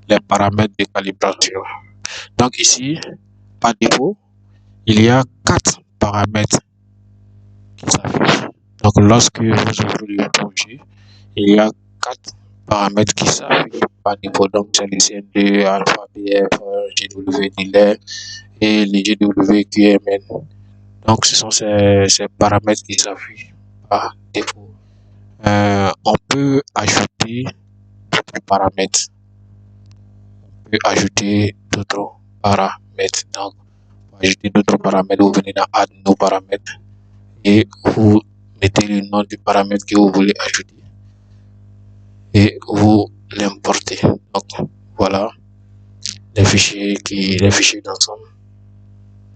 les paramètres de calibration. Donc ici, par défaut, il y a 4 paramètres qui s'affichent. Donc lorsque vous ouvrez le projet, il y a 4 paramètres qui s'affichent par défaut. Donc c'est le CN2, alpha, BF, GW, delay et les GWQMN. Donc ce sont ces paramètres qui s'affichent par défaut. On peut ajouter d'autres paramètres. Donc, pour ajouter d'autres paramètres, vous venez dans Add nos paramètres et vous mettez le nom du paramètre que vous voulez ajouter et vous l'importez. Donc, voilà les fichiers d'ensemble.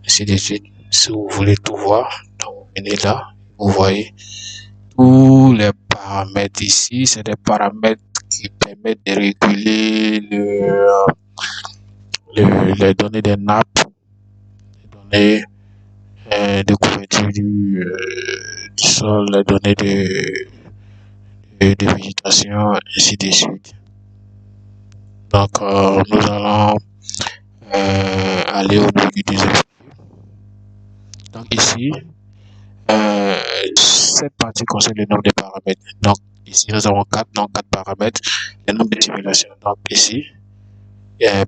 Ainsi de suite. Si vous voulez tout voir, donc vous venez là, vous voyez tous les paramètres ici. C'est des paramètres qui permettent de réguler les données des nappes, les données de couverture du sol, les données de végétation, ainsi de suite. Donc, nous allons aller au niveau du deuxième. Donc ici, cette partie concerne le nombre de paramètres. Donc ici, nous avons 4 paramètres, le nombre de simulations. Donc ici,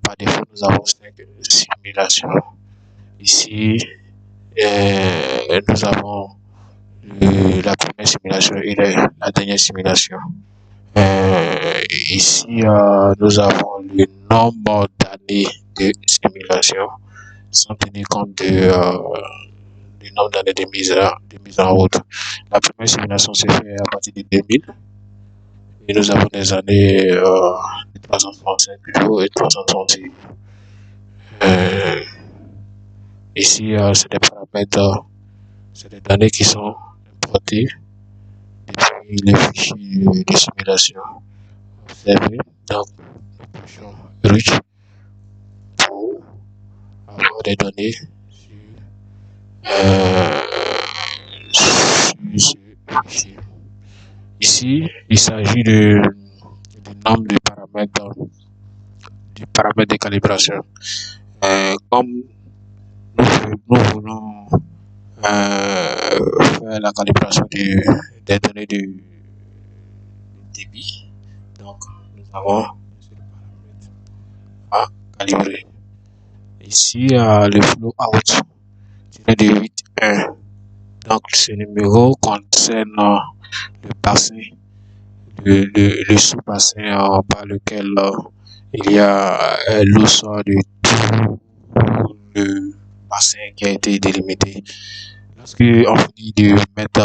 par défaut, nous avons 5 simulations. Ici, nous avons la première simulation et la dernière simulation. Ici, nous avons le nombre d'années de simulation sans tenir compte du nombre d'années de mise en route. La première simulation s'est faite à partir de 2000 et nous avons des années de 365 jours et 336. Ici, c'est des paramètres, c'est des données qui sont importées depuis les fichiers de simulation. Observez, donc, nous puissions Rich pour avoir des données sur ce fichier. Ici, il s'agit du nombre de paramètres, du paramètre de calibration. Comme nous voulons faire la calibration des données du débit, donc nous avons ce paramètre à calibrer. Ici, le flow out de 8.1. Donc ce numéro concerne le bassin, le sous-bassin par lequel il y a l'eau sort de tout le bassin qui a été délimité. Lorsque on finit de mettre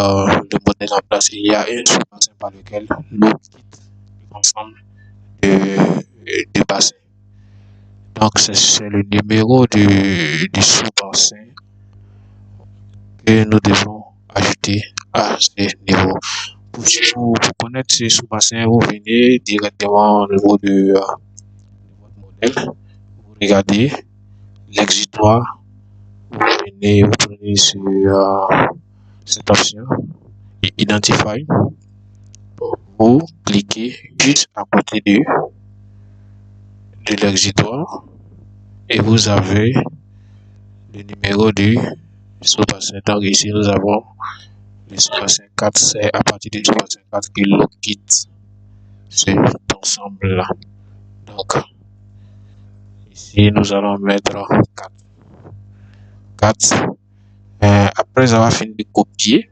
le modèle en place, il y a un sous-bassin par lequel l'eau quitte l'ensemble du bassin. Donc c'est le numéro du sous-bassin que nous devons ajouter à ce niveau. Pour connaître ce sous-bassin, vous venez directement au niveau de votre modèle, vous regardez l'exutoire, vous prenez sur cette option, Identify, vous cliquez juste à côté de l'exutoire et vous avez le numéro du sous-bassin. Donc ici nous avons le sous-bassin 4, c'est à partir du sous-bassin 4 que l'eau quitte cet ensemble-là. Donc ici nous allons mettre 4. Après avoir fini de copier,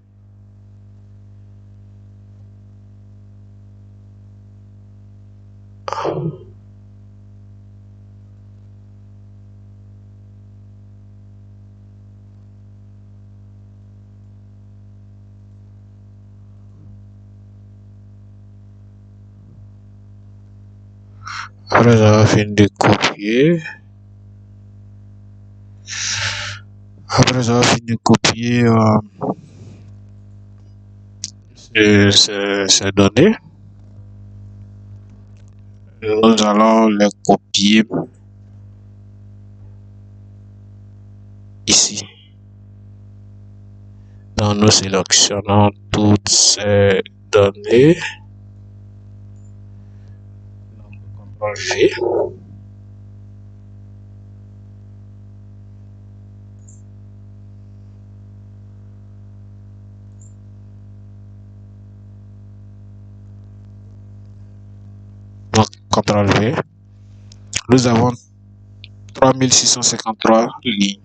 ces données, nous allons les copier ici. Donc nous sélectionnons toutes ces données. CTRL V. CTRL-V. Nous avons 3653 lignes.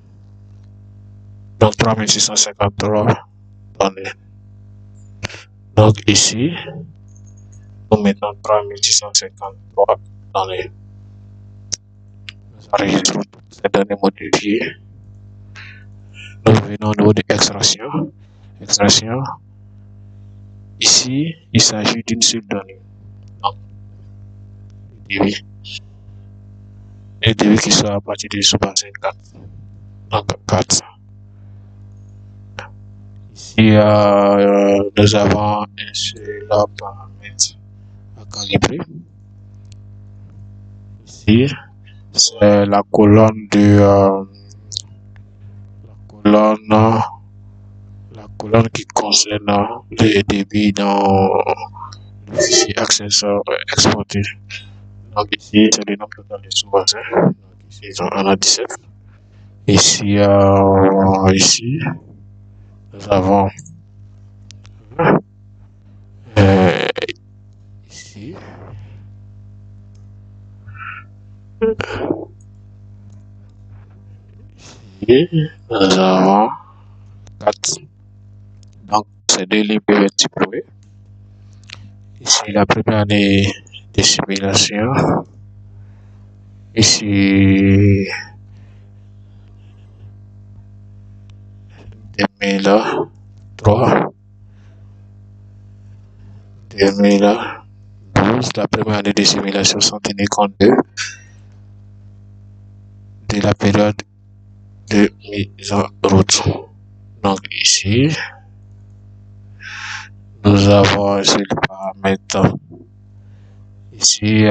Donc 3653 données. Donc ici, nous mettons 3653 données. Nous enregistrons toutes ces données modifiées. Nous venons au niveau de extraction. Extraction. Ici, il s'agit d'une seule donnée. Donc, le débit qui sera à partir du sous-bassin 4. Donc 4. Ici, nous avons un seul paramètre à calibrer. Ici, c'est la colonne la colonne qui concerne le débit dans le fichier accesseur exporté. Donc ici, c'est le nombre total de sous-bassins. Ici, on en a 17. Ici, ici, nous avons ici, nous avons 4. Donc, ces deux lignes peuvent être supprimées. Ici, la première année de simulation. Ici, 2003, 2012, la première année de simulation sont tenues compte de la période de mise en route. Donc ici, nous avons ici le paramètre. Ici,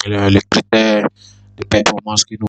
les critères de performance qui nous